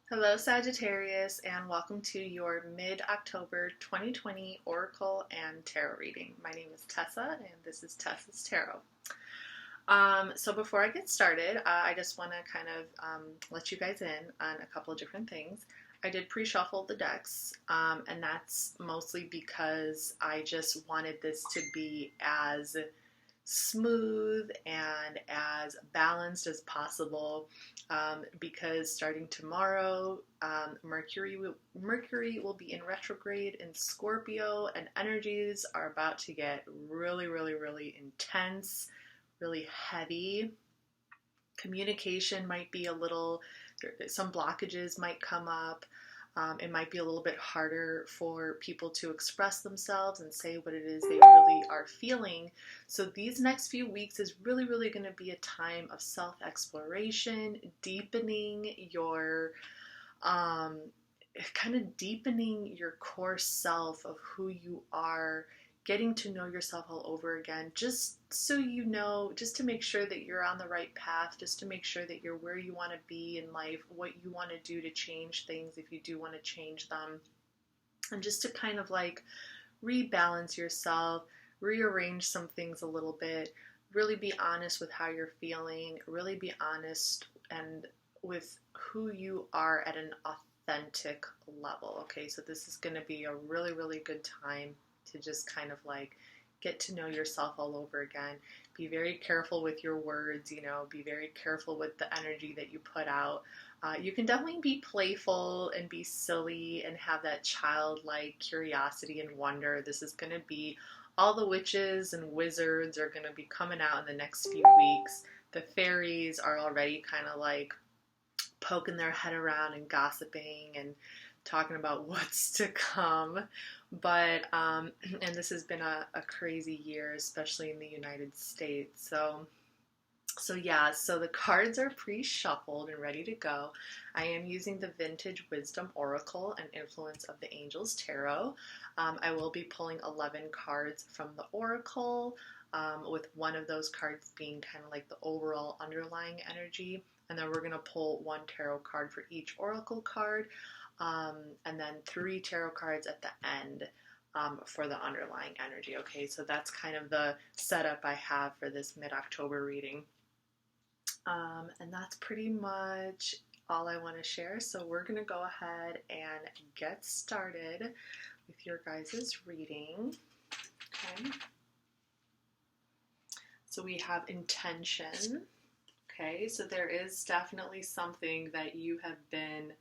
Hello, Sagittarius, and welcome to your mid-October 2020 Oracle and Tarot reading. My name is Tessa, and this is Tessa's Tarot. So before I get started, I just want to kind of let you guys in on a couple of different things. I did pre-shuffle the decks, and that's mostly because I just wanted this to be as smooth and as balanced as possible, because starting tomorrow, Mercury will be in retrograde in Scorpio, and energies are about to get really intense, really heavy. Communication might be some blockages might come up. It might be a little bit harder for people to express themselves and say what it is they really are feeling. So these next few weeks is really going to be a time of self-exploration, deepening your deepening your core self of who you are, getting to know yourself all over again, just so you know, just to make sure that you're on the right path, just to make sure that you're where you want to be in life, what you want to do to change things if you do want to change them, and just to kind of like rebalance yourself, rearrange some things a little bit, really be honest with how you're feeling, really be honest and with who you are at an authentic level. Okay, so this is going to be a really good time to just kind of like get to know yourself all over again. Be very careful with your words, be very careful with the energy that you put out. You can definitely be playful and be silly and have that childlike curiosity and wonder. This is going to be, all the witches and wizards are going to be coming out in the next few weeks. The fairies are already kind of like poking their head around and gossiping and talking about what's to come. But and this has been a crazy year, especially in the United States. So the cards are pre-shuffled and ready to go. I am using the Vintage Wisdom Oracle and Influence of the Angels Tarot. I will be pulling 11 cards from the Oracle, with one of those cards being kind of like the overall underlying energy. And then we're going to pull one tarot card for each Oracle card. And then 3 tarot cards at the end for the underlying energy. Okay, so that's kind of the setup I have for this mid-October reading. And that's pretty much all I want to share. So we're going to go ahead and get started with your guys' reading. Okay. So we have intention. Okay, so there is definitely something that you have been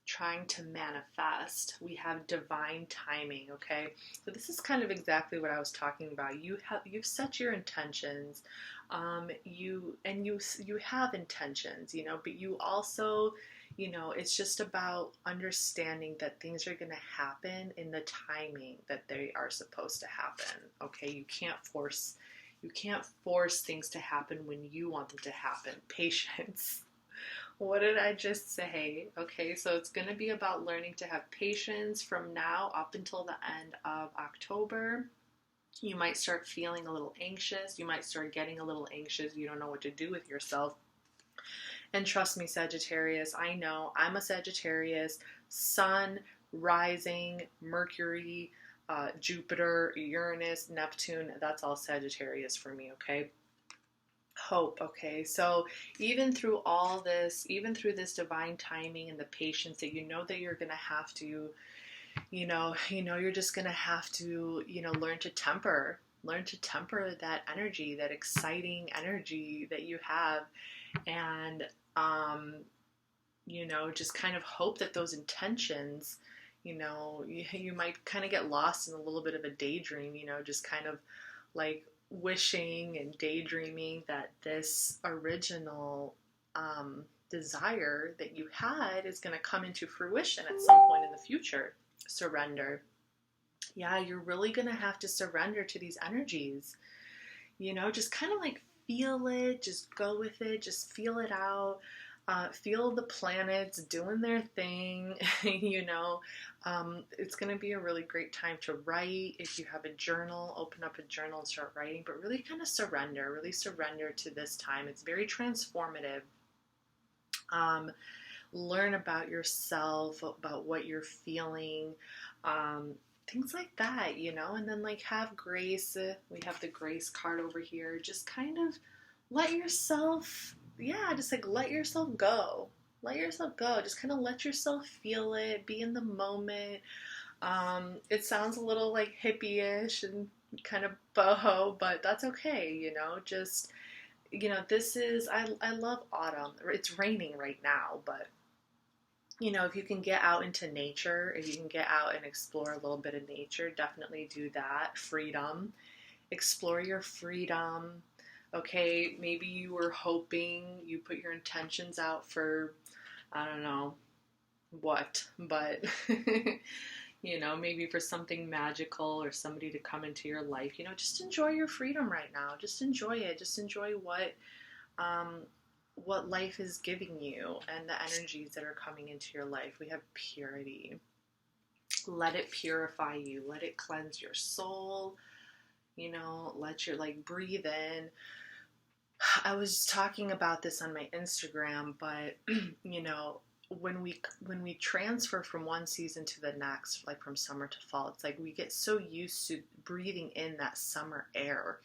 trying to manifest. We have divine timing. Okay, so this is kind of exactly what I was talking about. You've set your intentions, you have intentions, but you also, it's just about understanding that things are going to happen in the timing that they are supposed to happen. Okay, you can't force things to happen when you want them to happen. Patience. What did I just say? Okay, so it's going to be about learning to have patience from now up until the end of October. You might start feeling a little anxious. You might start getting a little anxious. You don't know what to do with yourself. And trust me, Sagittarius, I know. I'm a Sagittarius. Sun, rising, Mercury, Jupiter, Uranus, Neptune. That's all Sagittarius for me, okay? Hope. Okay, so even through all this, even through this divine timing and the patience that that you're gonna have to, you're just gonna have to, learn to temper that energy, that exciting energy that you have, and just kind of hope that those intentions, you might kind of get lost in a little bit of a daydream, just kind of like wishing and daydreaming that this original desire that you had is going to come into fruition at some point in the future. Surrender. Yeah, you're really going to have to surrender to these energies. Just kind of like feel it, just go with it, just feel it out. Feel the planets doing their thing. It's going to be a really great time to write. If you have a journal, open up a journal and start writing, but really kind of really surrender to this time. It's very transformative. learn about yourself, about what you're feeling, things like that, you know, and then like have grace. We have the grace card over here. Just kind of let yourself, yeah, just like let yourself go. Let yourself go. Just kind of let yourself feel it, be in the moment. It sounds a little like hippie-ish and kind of boho, but that's okay, you know, just, you know, this is, I love autumn. It's raining right now, but you know, if you can get out into nature, if you can get out and explore a little bit of nature, definitely do that. Freedom. Explore your freedom. Okay, maybe you were hoping, you put your intentions out for, I don't know what, but you know, maybe for something magical or somebody to come into your life, you know, just enjoy your freedom right now. Just enjoy it. Just enjoy what life is giving you and the energies that are coming into your life. We have purity. Let it purify you. Let it cleanse your soul. You know, let your, like, breathe in. I was talking about this on my Instagram, but you know, when we transfer from one season to the next, like from summer to fall, it's like we get so used to breathing in that summer air.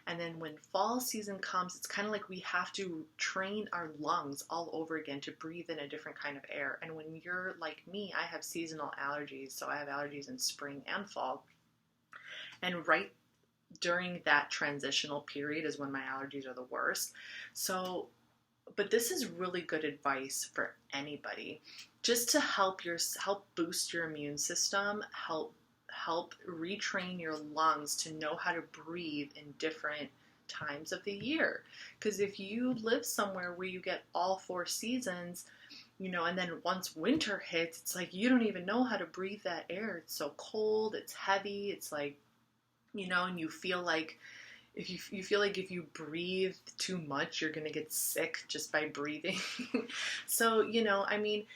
And then when fall season comes, it's kind of like we have to train our lungs all over again to breathe in a different kind of air. And when you're like me, I have seasonal allergies, so I have allergies in spring and fall. And right during that transitional period is when my allergies are the worst. So, but this is really good advice for anybody, just to help boost your immune system, help retrain your lungs to know how to breathe in different times of the year. Because if you live somewhere where you get all 4 seasons, you know, and then once winter hits, it's like you don't even know how to breathe that air. It's so cold, it's heavy, it's like, you know, and you feel like if you breathe too much, you're gonna get sick just by breathing. So, you know, I mean,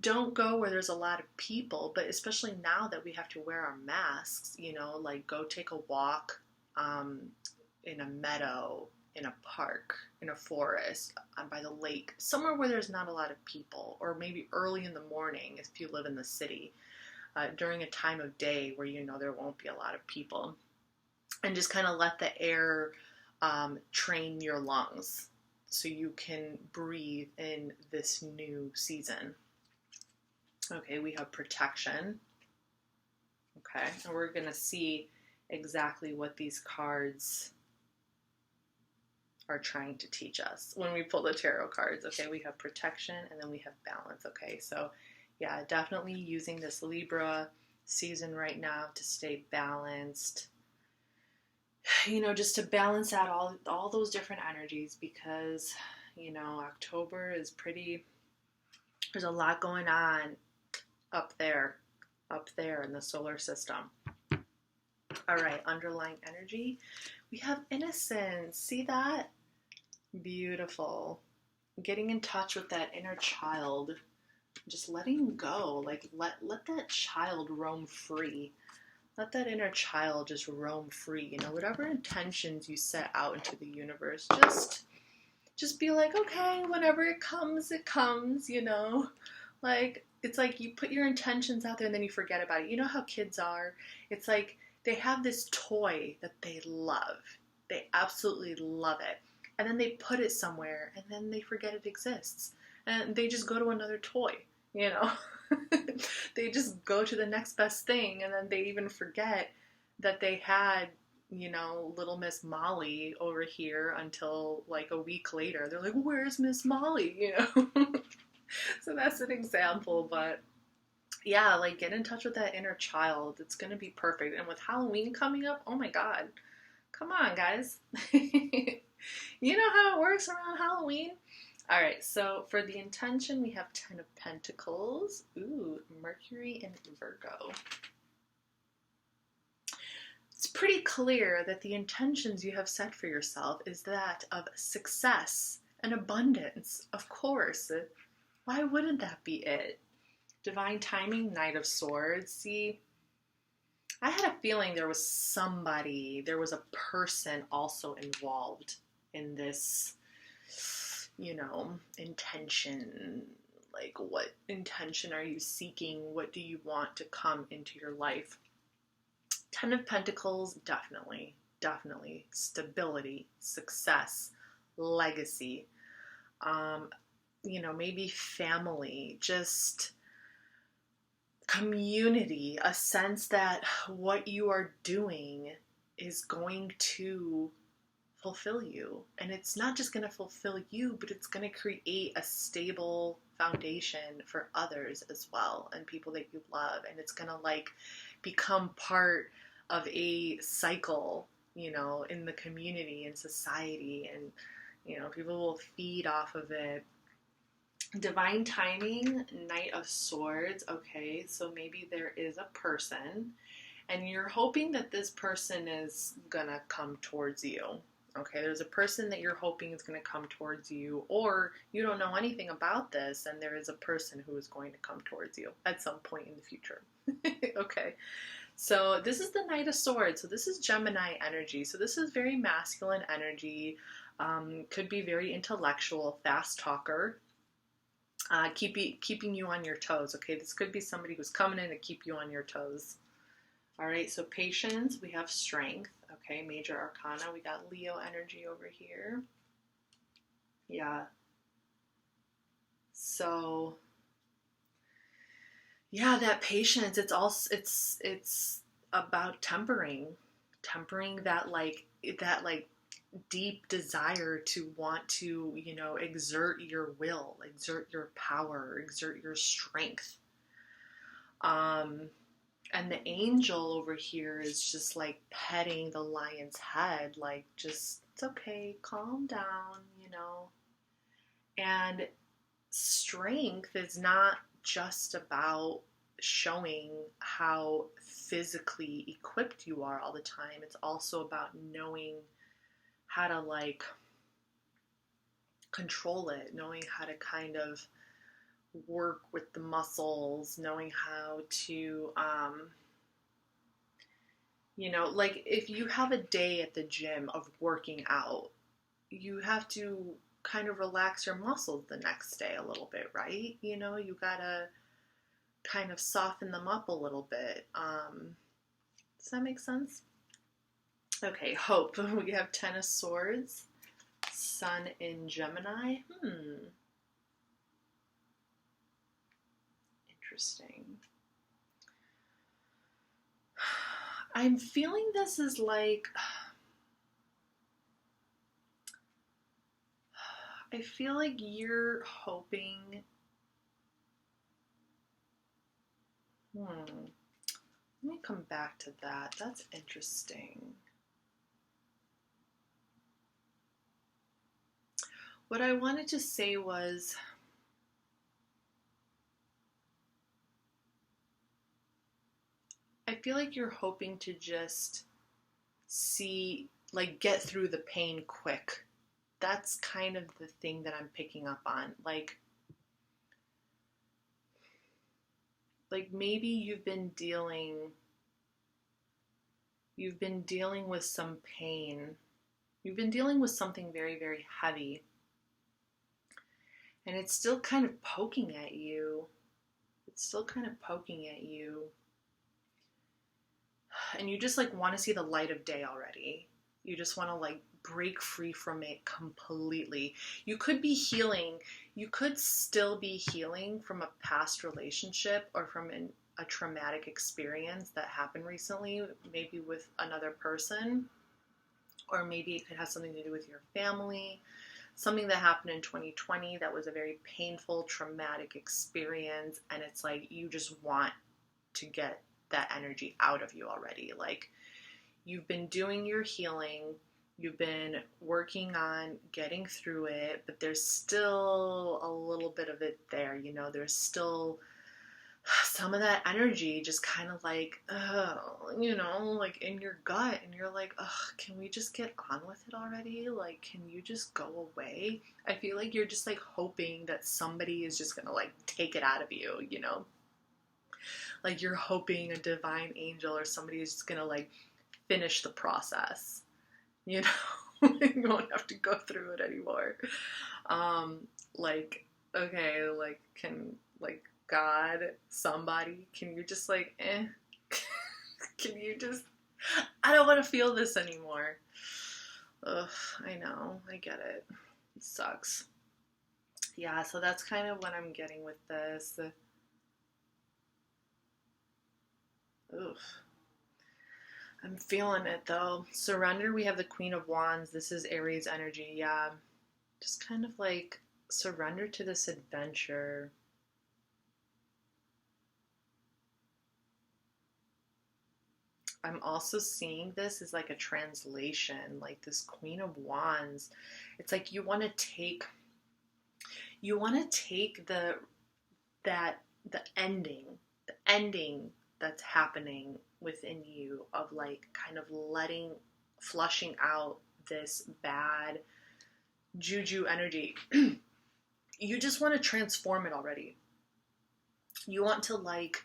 don't go where there's a lot of people, but especially now that we have to wear our masks, you know, like go take a walk in a meadow, in a park, in a forest, by the lake, somewhere where there's not a lot of people, or maybe early in the morning if you live in the city, during a time of day where you know there won't be a lot of people. And just kind of let the air train your lungs so you can breathe in this new season. Okay, we have protection. Okay, and we're going to see exactly what these cards are trying to teach us when we pull the tarot cards. Okay, we have protection and then we have balance. Okay, so yeah, definitely using this Libra season right now to stay balanced. You know, just to balance out all those different energies, because, you know, October is there's a lot going on up there in the solar system. All right, underlying energy. We have innocence. See that? Beautiful. Getting in touch with that inner child. Just letting go. Like, let that child roam free. Let that inner child just roam free. You know, whatever intentions you set out into the universe, just be like, okay, whenever it comes, you know? Like, it's like you put your intentions out there and then you forget about it. You know how kids are? It's like they have this toy that they love. They absolutely love it. And then they put it somewhere and then they forget it exists. And they just go to another toy, you know? They just go to the next best thing, and then they even forget that they had, you know, little Miss Molly over here until like a week later. They're like, where's Miss Molly? You know? So that's an example, but yeah, like get in touch with that inner child. It's going to be perfect. And with Halloween coming up, oh my God, come on, guys. You know how it works around Halloween? All right, so for the intention, we have 10 of Pentacles. Ooh, Mercury and Virgo. It's pretty clear that the intentions you have set for yourself is that of success and abundance. Of course. Why wouldn't that be it? Divine timing, Knight of Swords. See, I had a feeling there was a person also involved in this, you know, intention. Like, what intention are you seeking? What do you want to come into your life? Ten of Pentacles, definitely, definitely. Stability, success, legacy, maybe family, just community, a sense that what you are doing is going to fulfill you. And it's not just going to fulfill you, but it's going to create a stable foundation for others as well, and people that you love. And it's going to like become part of a cycle, in the community and society, and people will feed off of it. Divine timing, Knight of Swords. Okay, so maybe there is a person and you're hoping that this person is gonna come towards you. Okay, there's a person that you're hoping is going to come towards you, or you don't know anything about this and there is a person who is going to come towards you at some point in the future. Okay, so this is the Knight of Swords. So this is Gemini energy. So this is very masculine energy. Could be very intellectual, fast talker. Keeping you on your toes. Okay, this could be somebody who's coming in to keep you on your toes. All right, so patience, we have strength. Okay, major arcana, we got Leo energy over here. Yeah. So, yeah, that patience, it's about tempering that deep desire to want to, exert your will, exert your power, exert your strength. And the angel over here is just like petting the lion's head, like, just, it's okay, calm down, And strength is not just about showing how physically equipped you are all the time. It's also about knowing how to like control it, knowing how to kind of work with the muscles, knowing how to, like if you have a day at the gym of working out, you have to kind of relax your muscles the next day a little bit, right? You gotta kind of soften them up a little bit. Does that make sense? Okay, hope. We have Ten of Swords, Sun in Gemini. Interesting. I'm feeling this is like, I feel like you're hoping, let me come back to that. That's interesting. What I wanted to say was, I feel like you're hoping to just see, like, get through the pain quick. That's kind of the thing that I'm picking up on. Like maybe you've been dealing with some pain. You've been dealing with something very, very heavy. And it's still kind of poking at you. And you just like want to see the light of day already. You just want to like break free from it completely. You could be healing. You could still be healing from a past relationship or from a traumatic experience that happened recently, maybe with another person, or maybe it could have something to do with your family. Something that happened in 2020 that was a very painful, traumatic experience, and it's like you just want to get that energy out of you already. Like, you've been doing your healing, you've been working on getting through it, but there's still a little bit of it there, there's still some of that energy just kind of like, like in your gut, and you're like, can we just get on with it already? Like, can you just go away? I feel like you're just like hoping that somebody is just gonna like take it out of you, Like you're hoping a divine angel or somebody is just gonna like finish the process, You won't have to go through it anymore. Like, okay, like, can, like, God, somebody, can you just, like, can you just, I don't want to feel this anymore. Ugh, I know, I get it. It sucks. Yeah, so that's kind of what I'm getting with this. Oof. I'm feeling it though. Surrender, we have the Queen of Wands. This is Aries energy. Yeah. Just kind of like surrender to this adventure. I'm also seeing this as like a translation, like this Queen of Wands. It's like you want to take that the ending that's happening within you of like kind of flushing out this bad juju energy. You just want to transform it already. You want to like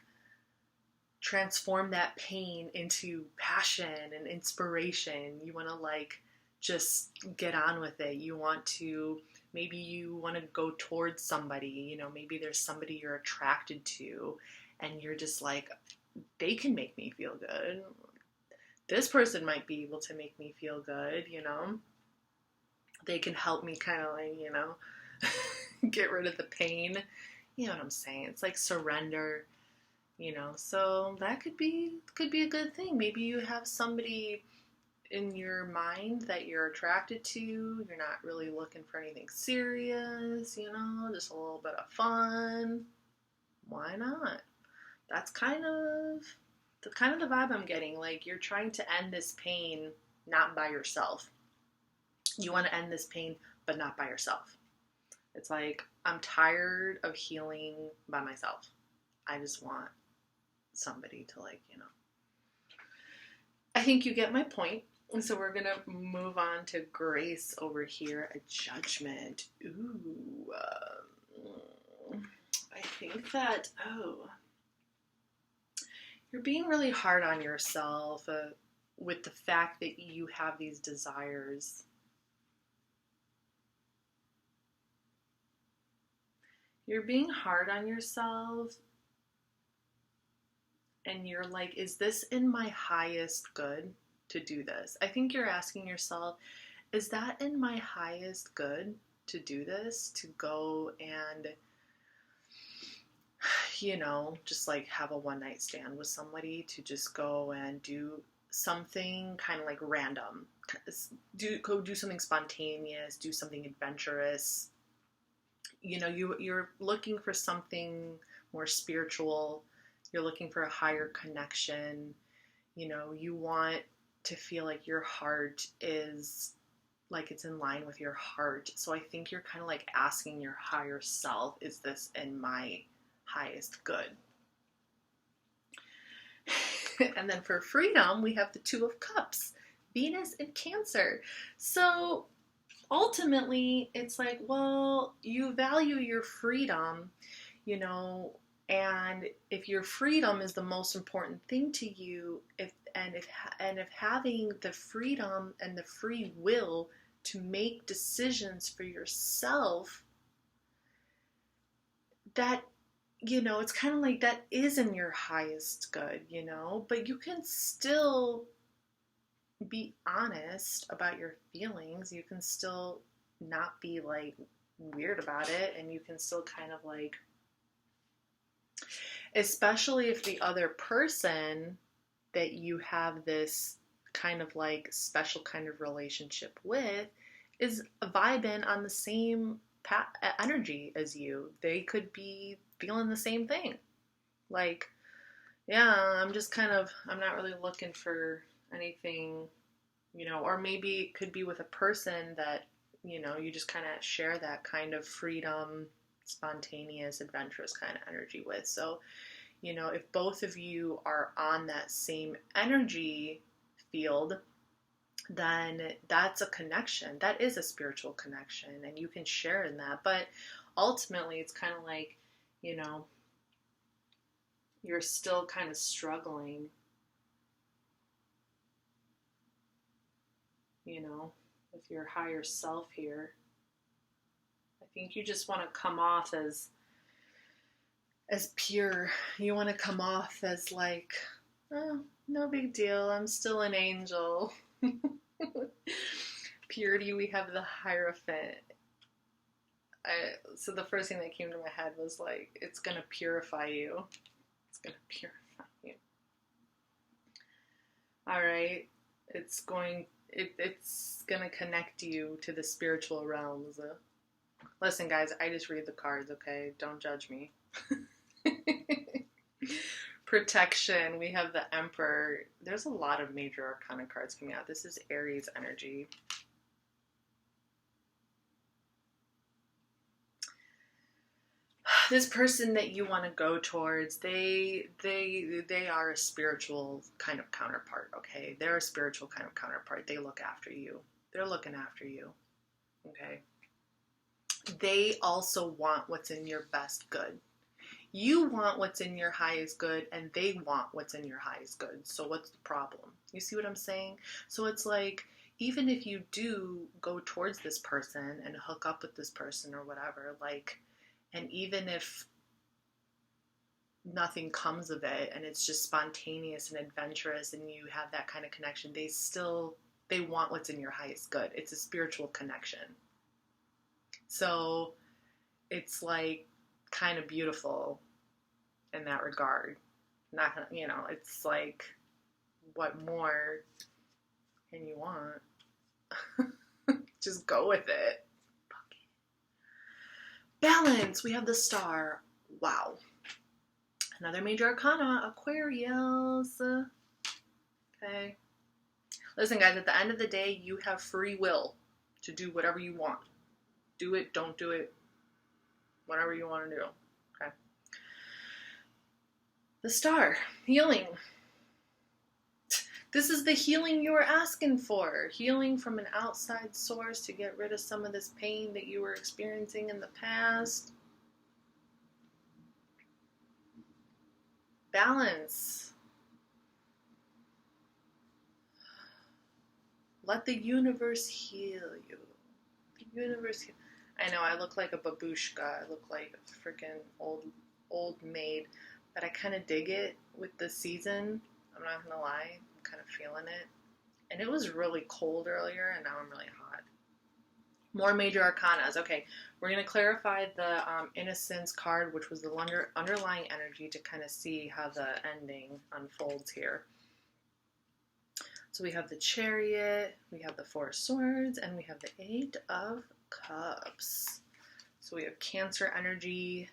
transform that pain into passion and inspiration. You want to like just get on with it. Maybe you want to go towards somebody, maybe there's somebody you're attracted to and you're just like, they can make me feel good. This person might be able to make me feel good, They can help me kind of like, get rid of the pain. You know what I'm saying? It's like surrender. So that could be a good thing. Maybe you have somebody in your mind that you're attracted to. You're not really looking for anything serious, just a little bit of fun. Why not? That's kind of the vibe I'm getting. Like you're trying to end this pain not by yourself. You want to end this pain but not by yourself. It's like I'm tired of healing by myself. I just want somebody to I think you get my point. And so we're going to move on to Grace over here, a Judgment. Ooh. I think that, you're being really hard on yourself with the fact that you have these desires. You're being hard on yourself and you're like, is this in my highest good to do this? I think you're asking yourself, is that in my highest good to do this? To go and, just like have a one night stand with somebody, to just go and do something kind of like random. Go do something spontaneous, do something adventurous. You're looking for something more spiritual. You're looking for a higher connection. You want to feel like your heart is like it's in line with your heart. So I think you're kind of like asking your higher self, is this in my highest good? And then for freedom, we have the Two of Cups, Venus and Cancer. So ultimately, it's like, well, you value your freedom, and if your freedom is the most important thing to you, if having the freedom and the free will to make decisions for yourself, that it's kind of like that is in your highest good, but you can still be honest about your feelings. You can still not be like weird about it, and you can still kind of like, especially if the other person that you have this kind of like special kind of relationship with is vibing on the same energy as you. They could be feeling the same thing. Like, yeah, I'm not really looking for anything, or maybe it could be with a person that, you just kind of share that kind of freedom, spontaneous, adventurous kind of energy with. So, if both of you are on that same energy field, then that's a connection. That is a spiritual connection, and you can share in that. But ultimately, it's kind of like, you're still kind of struggling, with your higher self here. I think you just want to come off as pure. You want to come off as like, oh, no big deal. I'm still an angel. Purity, we have the Hierophant. So the first thing that came to my head was like, it's going to purify you. It's going to purify you. All right. It's going to connect you to the spiritual realms. Listen, guys, I just read the cards, okay? Don't judge me. Protection. We have the Emperor. There's a lot of major arcana cards coming out. This is Aries energy. This person that you want to go towards, they are a spiritual kind of counterpart, okay? They're a spiritual kind of counterpart. They look after you. They're looking after you, okay? They also want what's in your best good. You want what's in your highest good, and they want what's in your highest good. So what's the problem? You see what I'm saying? So it's like, even if you do go towards this person and hook up with this person or whatever, like, and even if nothing comes of it and it's just spontaneous and adventurous and you have that kind of connection, they want what's in your highest good. It's a spiritual connection. So it's like kind of beautiful in that regard. Not, it's like, what more can you want? Just go with it. Balance. We have the Star. Wow. Another major arcana, Aquarius. Okay. Listen, guys, at the end of the day, you have free will to do whatever you want. Do it, don't do it, whatever you want to do. Okay. The Star. Healing. This is the healing you were asking for. Healing from an outside source to get rid of some of this pain that you were experiencing in the past. Balance. Let the universe heal you. The universe heal. I know, I look like a babushka. I look like a freaking old maid. But I kind of dig it with the season. I'm not going to lie. I'm kind of feeling it. And it was really cold earlier, and now I'm really hot. More major arcanas. Okay, we're going to clarify the Innocence card, which was the underlying energy, to kind of see how the ending unfolds here. So we have the Chariot, we have the Four of Swords, and we have the Eight of Cups. So we have Cancer energy,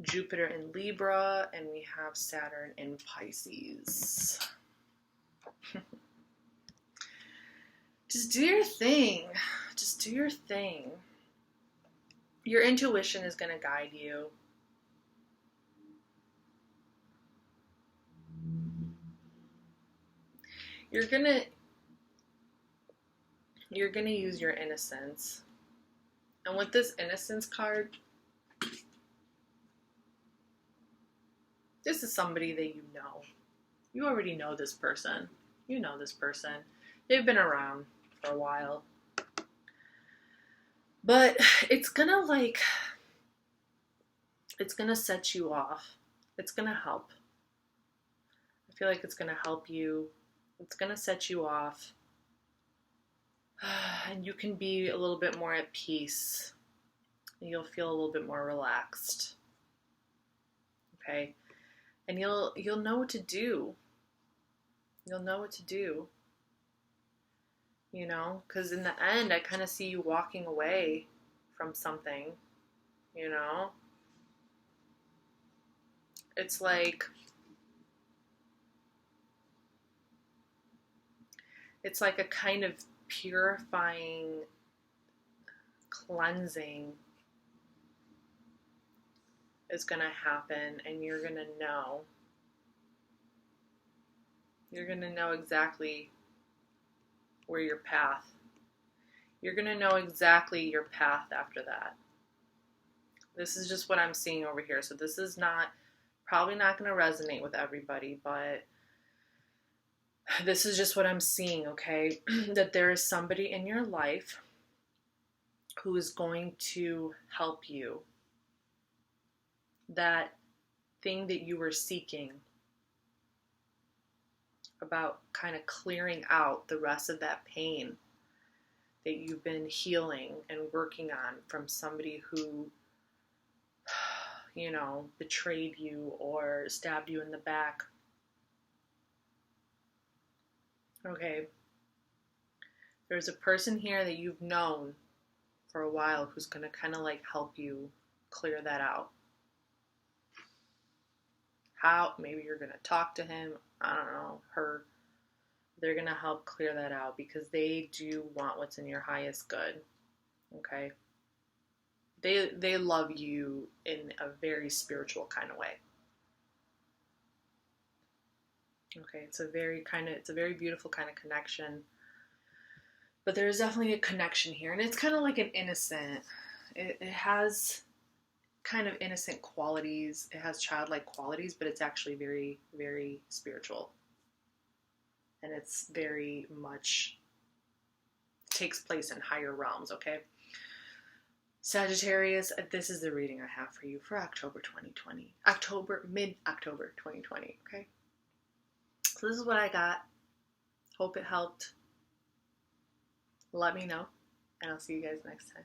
Jupiter in Libra, and we have Saturn in Pisces. Just do your thing. Just do your thing. Your intuition is going to guide you. You're going to use your innocence. And with this Innocence card, this is somebody that you know. You already know this person. You know this person. They've been around for a while. But it's gonna set you off. It's gonna help. I feel like it's gonna help you. It's gonna set you off. And you can be a little bit more at peace. You'll feel a little bit more relaxed. Okay? And you'll know what to do. You'll know what to do. You know? Because in the end, I kind of see you walking away from something. You know? It's like a kind of purifying, cleansing is going to happen, and you're going to know. You're going to know exactly where your path. You're going to know exactly your path after that. This is just what I'm seeing over here. So this is probably not going to resonate with everybody, but this is just what I'm seeing, okay? That there is somebody in your life who is going to help you. That thing that you were seeking, about kind of clearing out the rest of that pain that you've been healing and working on from somebody who, you know, betrayed you or stabbed you in the back. Okay. There's a person here that you've known for a while who's going to kind of like help you clear that out. How? Maybe you're going to talk to him. I don't know. Her. They're going to help clear that out because they do want what's in your highest good. Okay? They love you in a very spiritual kind of way. Okay, it's a very beautiful kind of connection. But there's definitely a connection here, and it's kind of like an innocent. It has kind of innocent qualities. It has childlike qualities, but it's actually very, very spiritual. And it's very much takes place in higher realms, okay? Sagittarius, this is the reading I have for you for October 2020. Mid-October 2020, okay? So this is what I got. Hope it helped. Let me know, and I'll see you guys next time.